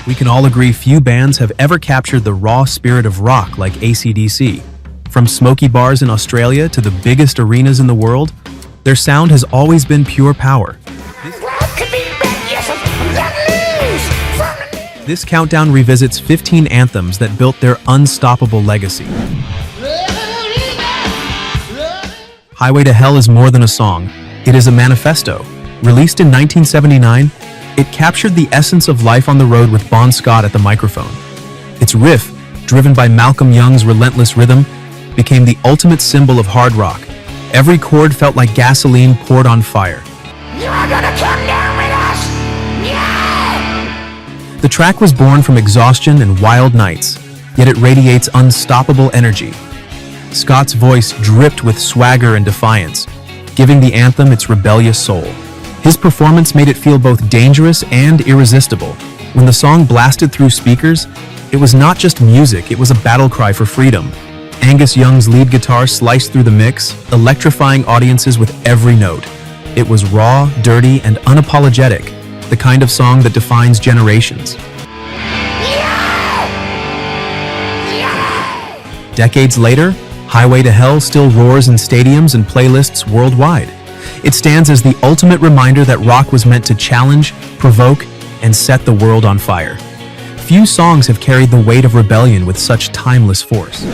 We can all agree few bands have ever captured the raw spirit of rock like AC/DC. From smoky bars in Australia to the biggest arenas in the world, their sound has always been pure power. This countdown revisits 15 anthems that built their unstoppable legacy. Highway to Hell is more than a song. It is a manifesto. Released in 1979, it captured the essence of life on the road with Bon Scott at the microphone. Its riff, driven by Malcolm Young's relentless rhythm, became the ultimate symbol of hard rock. Every chord felt like gasoline poured on fire. You are gonna come down with us! Yeah! The track was born from exhaustion and wild nights, yet it radiates unstoppable energy. Scott's voice dripped with swagger and defiance, giving the anthem its rebellious soul. His performance made it feel both dangerous and irresistible. When the song blasted through speakers, it was not just music, it was a battle cry for freedom. Angus Young's lead guitar sliced through the mix, electrifying audiences with every note. It was raw, dirty, and unapologetic, the kind of song that defines generations. Decades later, Highway to Hell still roars in stadiums and playlists worldwide. It stands as the ultimate reminder that rock was meant to challenge, provoke, and set the world on fire. Few songs have carried the weight of rebellion with such timeless force.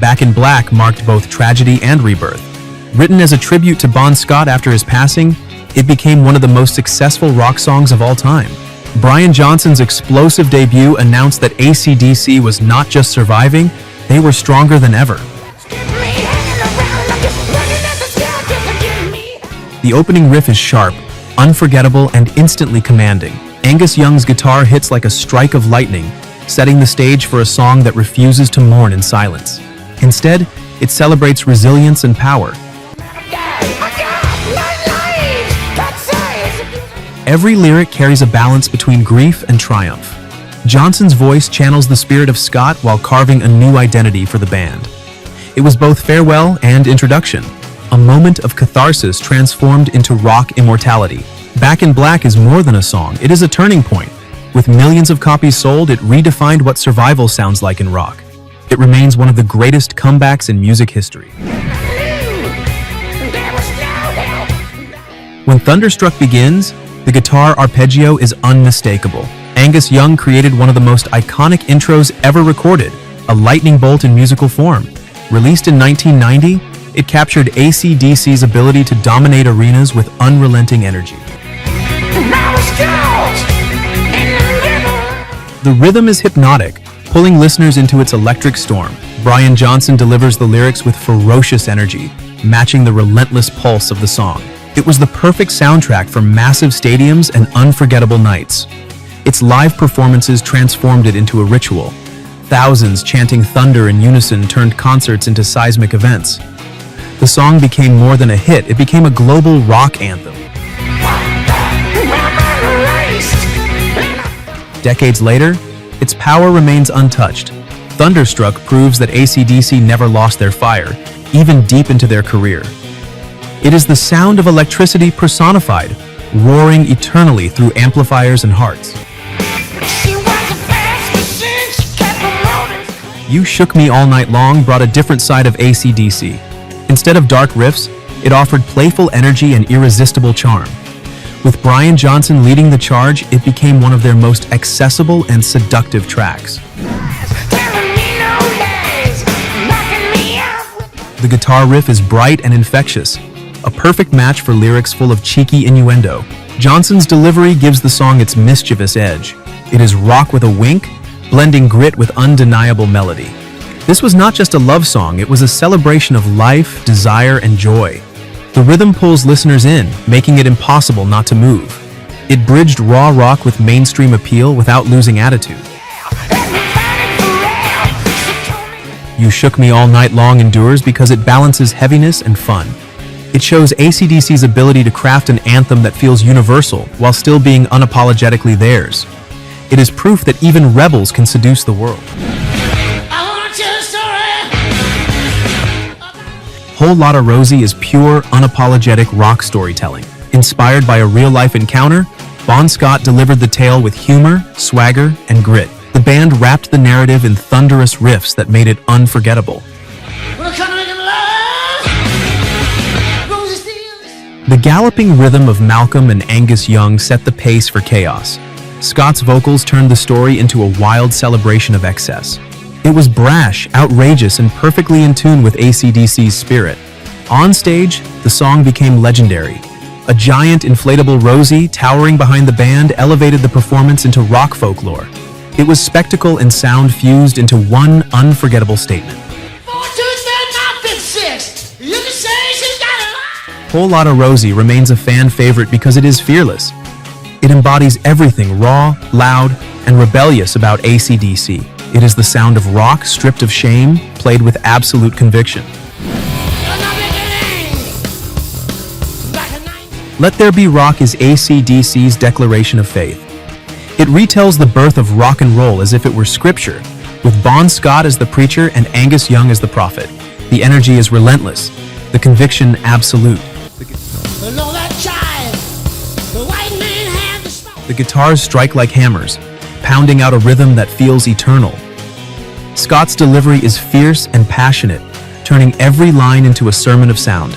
Back in Black marked both tragedy and rebirth. Written as a tribute to Bon Scott after his passing, it became one of the most successful rock songs of all time. Brian Johnson's explosive debut announced that AC/DC was not just surviving, they were stronger than ever. The opening riff is sharp, unforgettable, and instantly commanding. Angus Young's guitar hits like a strike of lightning, setting the stage for a song that refuses to mourn in silence. Instead, it celebrates resilience and power. Every lyric carries a balance between grief and triumph. Johnson's voice channels the spirit of Scott while carving a new identity for the band. It was both farewell and introduction, a moment of catharsis transformed into rock immortality. Back in Black is more than a song, it is a turning point. With millions of copies sold, it redefined what survival sounds like in rock. It remains one of the greatest comebacks in music history. When Thunderstruck begins, the guitar arpeggio is unmistakable. Angus Young created one of the most iconic intros ever recorded, a lightning bolt in musical form. Released in 1990, it captured AC/DC's ability to dominate arenas with unrelenting energy. The rhythm is hypnotic, pulling listeners into its electric storm. Brian Johnson delivers the lyrics with ferocious energy, matching the relentless pulse of the song. It was the perfect soundtrack for massive stadiums and unforgettable nights. Its live performances transformed it into a ritual. Thousands chanting thunder in unison turned concerts into seismic events. The song became more than a hit, it became a global rock anthem. Decades later, its power remains untouched. Thunderstruck proves that AC/DC never lost their fire, even deep into their career. It is the sound of electricity personified, roaring eternally through amplifiers and hearts. You Shook Me All Night Long brought a different side of AC/DC. Instead of dark riffs, it offered playful energy and irresistible charm. With Brian Johnson leading the charge, it became one of their most accessible and seductive tracks. The guitar riff is bright and infectious, a perfect match for lyrics full of cheeky innuendo. Johnson's delivery gives the song its mischievous edge. It is rock with a wink, blending grit with undeniable melody. This was not just a love song, it was a celebration of life, desire, and joy. The rhythm pulls listeners in, making it impossible not to move. It bridged raw rock with mainstream appeal without losing attitude. You Shook Me All Night Long endures because it balances heaviness and fun. It shows AC/DC's ability to craft an anthem that feels universal while still being unapologetically theirs. It is proof that even rebels can seduce the world. Whole Lotta Rosie is pure, unapologetic rock storytelling. Inspired by a real-life encounter, Bon Scott delivered the tale with humor, swagger, and grit. The band wrapped the narrative in thunderous riffs that made it unforgettable. The galloping rhythm of Malcolm and Angus Young set the pace for chaos. Scott's vocals turned the story into a wild celebration of excess. It was brash, outrageous, and perfectly in tune with AC/DC's spirit. On stage, the song became legendary. A giant inflatable Rosie towering behind the band elevated the performance into rock folklore. It was spectacle and sound fused into one unforgettable statement. Whole Lotta Rosie remains a fan favorite because it is fearless. It embodies everything raw, loud, and rebellious about AC/DC. It is the sound of rock stripped of shame, played with absolute conviction. Let There Be Rock is AC/DC's declaration of faith. It retells the birth of rock and roll as if it were scripture, with Bon Scott as the preacher and Angus Young as the prophet. The energy is relentless, the conviction absolute. The guitars strike like hammers, pounding out a rhythm that feels eternal. Scott's delivery is fierce and passionate, turning every line into a sermon of sound.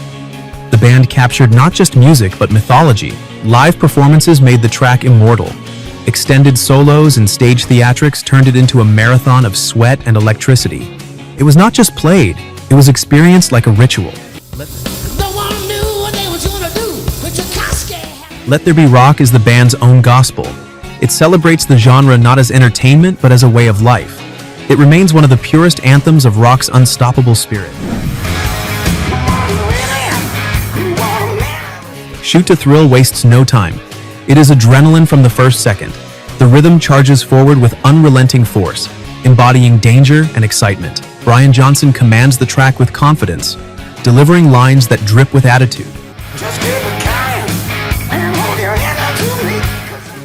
The band captured not just music but mythology. Live performances made the track immortal. Extended solos and stage theatrics turned it into a marathon of sweat and electricity. It was not just played, it was experienced like a ritual. Let There Be Rock is the band's own gospel. It celebrates the genre not as entertainment but as a way of life. It remains one of the purest anthems of rock's unstoppable spirit. Shoot to Thrill wastes no time. It is adrenaline from the first second. The rhythm charges forward with unrelenting force, embodying danger and excitement. Brian Johnson commands the track with confidence, delivering lines that drip with attitude.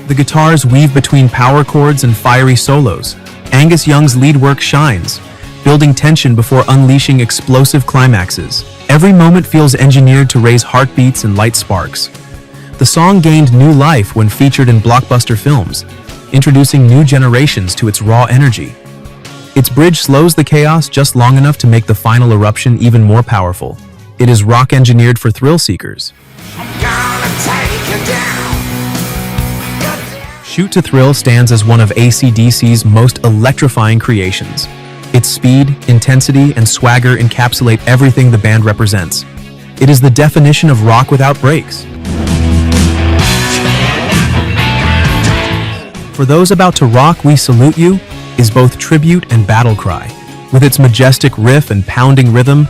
The guitars weave between power chords and fiery solos. Angus Young's lead work shines, building tension before unleashing explosive climaxes. Every moment feels engineered to raise heartbeats and light sparks. The song gained new life when featured in blockbuster films, introducing new generations to its raw energy. Its bridge slows the chaos just long enough to make the final eruption even more powerful. It is rock engineered for thrill seekers. Shoot to Thrill stands as one of AC/DC's most electrifying creations. Its speed, intensity, and swagger encapsulate everything the band represents. It is the definition of rock without breaks. For Those About to Rock, We Salute You is both tribute and battle cry. With its majestic riff and pounding rhythm,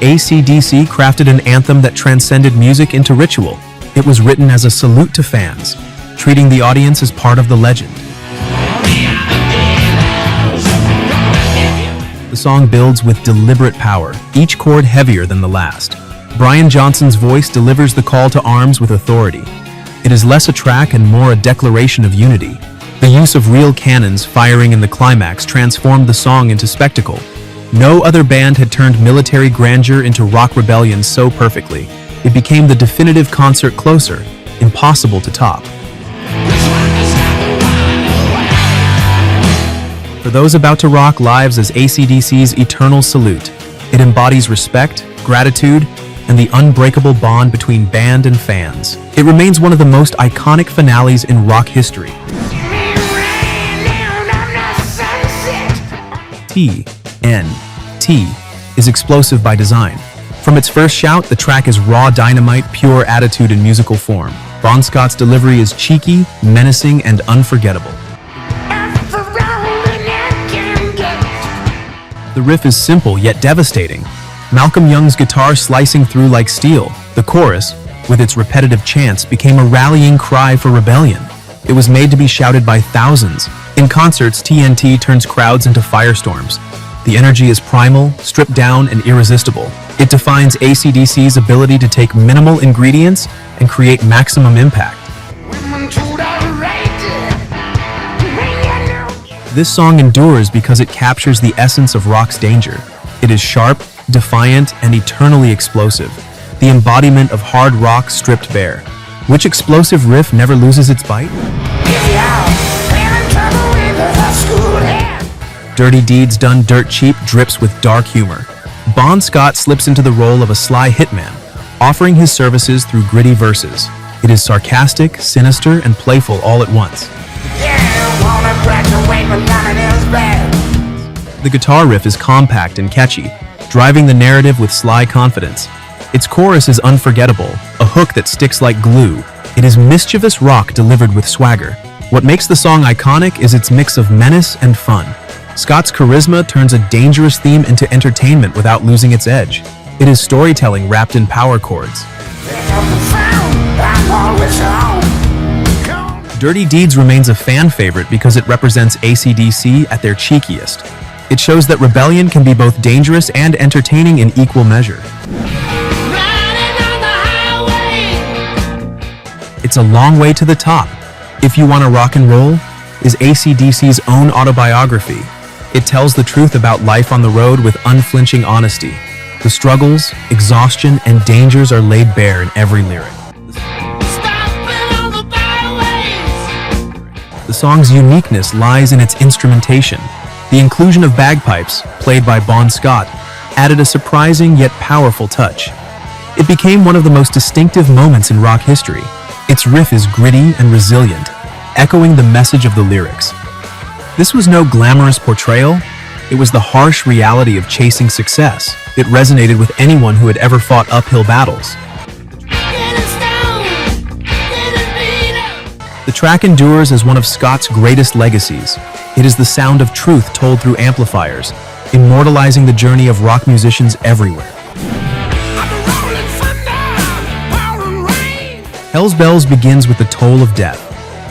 AC/DC crafted an anthem that transcended music into ritual. It was written as a salute to fans, treating the audience as part of the legend. The song builds with deliberate power, each chord heavier than the last. Brian Johnson's voice delivers the call to arms with authority. It is less a track and more a declaration of unity. The use of real cannons firing in the climax transformed the song into spectacle. No other band had turned military grandeur into rock rebellion so perfectly. It became the definitive concert closer, impossible to top. For Those About to Rock lives as AC/DC's eternal salute. It embodies respect, gratitude, and the unbreakable bond between band and fans. It remains one of the most iconic finales in rock history. TNT is explosive by design. From its first shout, the track is raw dynamite, pure attitude in musical form. Bon Scott's delivery is cheeky, menacing, and unforgettable. The riff is simple yet devastating. Malcolm Young's guitar slicing through like steel. The chorus, with its repetitive chants, became a rallying cry for rebellion. It was made to be shouted by thousands. In concerts, TNT turns crowds into firestorms. The energy is primal, stripped down, and irresistible. It defines AC/DC's ability to take minimal ingredients and create maximum impact. This song endures because it captures the essence of rock's danger. It is sharp, defiant, and eternally explosive, the embodiment of hard rock stripped bare. Which explosive riff never loses its bite? Dirty Deeds Done Dirt Cheap drips with dark humor. Bon Scott slips into the role of a sly hitman, offering his services through gritty verses. It is sarcastic, sinister, and playful all at once. The guitar riff is compact and catchy, driving the narrative with sly confidence. Its chorus is unforgettable, a hook that sticks like glue. It is mischievous rock delivered with swagger. What makes the song iconic is its mix of menace and fun. Scott's charisma turns a dangerous theme into entertainment without losing its edge. It is storytelling wrapped in power chords. Dirty Deeds remains a fan favorite because it represents AC/DC at their cheekiest. It shows that rebellion can be both dangerous and entertaining in equal measure. It's a long way to the top. If You Wanna Rock and Roll is AC/DC's own autobiography. It tells the truth about life on the road with unflinching honesty. The struggles, exhaustion, and dangers are laid bare in every lyric. The song's uniqueness lies in its instrumentation. The inclusion of bagpipes, played by Bon Scott, added a surprising yet powerful touch. It became one of the most distinctive moments in rock history. Its riff is gritty and resilient, echoing the message of the lyrics. This was no glamorous portrayal, it was the harsh reality of chasing success. It resonated with anyone who had ever fought uphill battles. The track endures as one of Scott's greatest legacies. It is the sound of truth told through amplifiers, immortalizing the journey of rock musicians everywhere. Hell's Bells begins with the toll of death.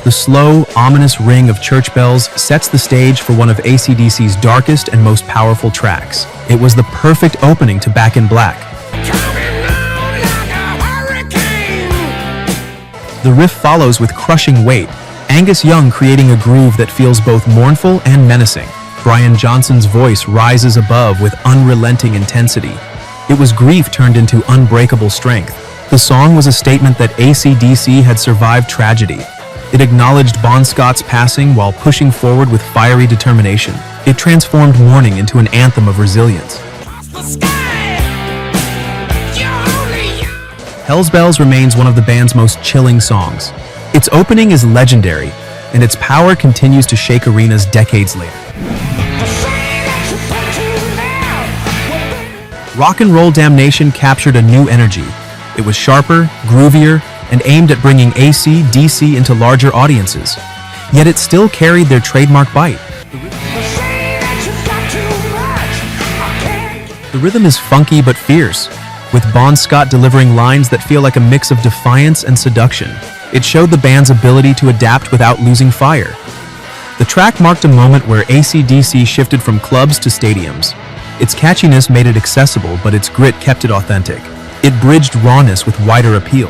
The slow, ominous ring of church bells sets the stage for one of AC/DC's darkest and most powerful tracks. It was the perfect opening to Back in Black. The riff follows with crushing weight, Angus Young creating a groove that feels both mournful and menacing. Brian Johnson's voice rises above with unrelenting intensity. It was grief turned into unbreakable strength. The song was a statement that AC/DC had survived tragedy. It acknowledged Bon Scott's passing while pushing forward with fiery determination. It transformed mourning into an anthem of resilience. Hell's Bells remains one of the band's most chilling songs. Its opening is legendary, and its power continues to shake arenas decades later. Rock and Roll Damnation captured a new energy. It was sharper, groovier, and aimed at bringing AC/DC into larger audiences. Yet it still carried their trademark bite. The rhythm is funky but fierce, with Bon Scott delivering lines that feel like a mix of defiance and seduction. It showed the band's ability to adapt without losing fire. The track marked a moment where AC/DC shifted from clubs to stadiums. Its catchiness made it accessible, but its grit kept it authentic. It bridged rawness with wider appeal.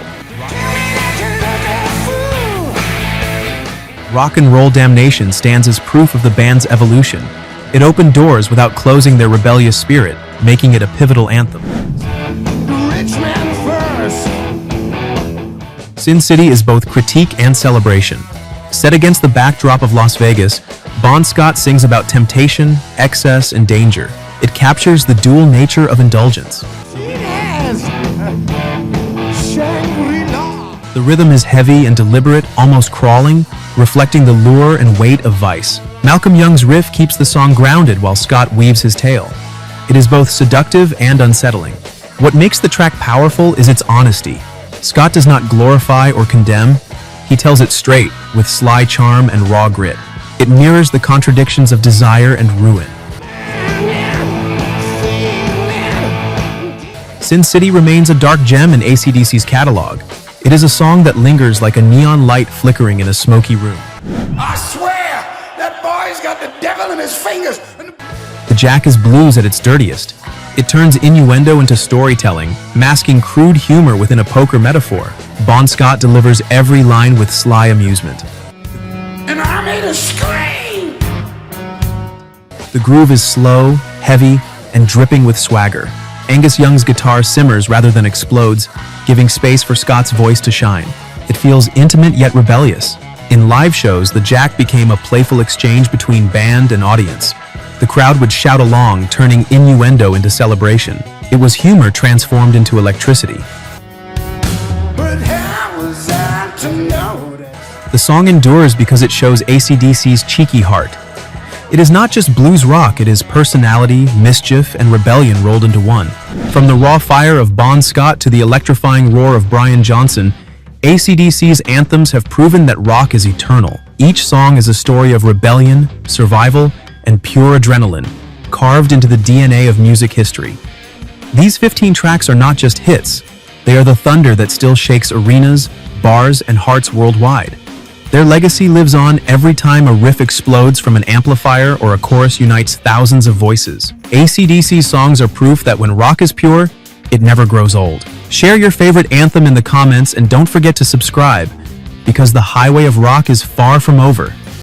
Rock and Roll Damnation stands as proof of the band's evolution. It opened doors without closing their rebellious spirit, making it a pivotal anthem. Sin City is both critique and celebration. Set against the backdrop of Las Vegas, Bon Scott sings about temptation, excess, and danger. It captures the dual nature of indulgence. The rhythm is heavy and deliberate, almost crawling, reflecting the lure and weight of vice. Malcolm Young's riff keeps the song grounded while Scott weaves his tale. It is both seductive and unsettling. What makes the track powerful is its honesty. Scott does not glorify or condemn. He tells it straight, with sly charm and raw grit. It mirrors the contradictions of desire and ruin. Sin City remains a dark gem in AC/DC's catalog. It is a song that lingers like a neon light flickering in a smoky room. I swear, that boy's got the devil in his fingers. The Jack is blues at its dirtiest. It turns innuendo into storytelling, masking crude humor within a poker metaphor. Bon Scott delivers every line with sly amusement. And I made a scream! The groove is slow, heavy, and dripping with swagger. Angus Young's guitar simmers rather than explodes, giving space for Scott's voice to shine. It feels intimate yet rebellious. In live shows, the jack became a playful exchange between band and audience. The crowd would shout along, turning innuendo into celebration. It was humor transformed into electricity. But how was I to notice? The song endures because it shows AC/DC's cheeky heart. It is not just blues rock, it is personality, mischief, and rebellion rolled into one. From the raw fire of Bon Scott to the electrifying roar of Brian Johnson, AC/DC's anthems have proven that rock is eternal. Each song is a story of rebellion, survival, and pure adrenaline, carved into the DNA of music history. These 15 tracks are not just hits, they are the thunder that still shakes arenas, bars, and hearts worldwide. Their legacy lives on every time a riff explodes from an amplifier or a chorus unites thousands of voices. AC/DC's songs are proof that when rock is pure, it never grows old. Share your favorite anthem in the comments and don't forget to subscribe, because the highway of rock is far from over.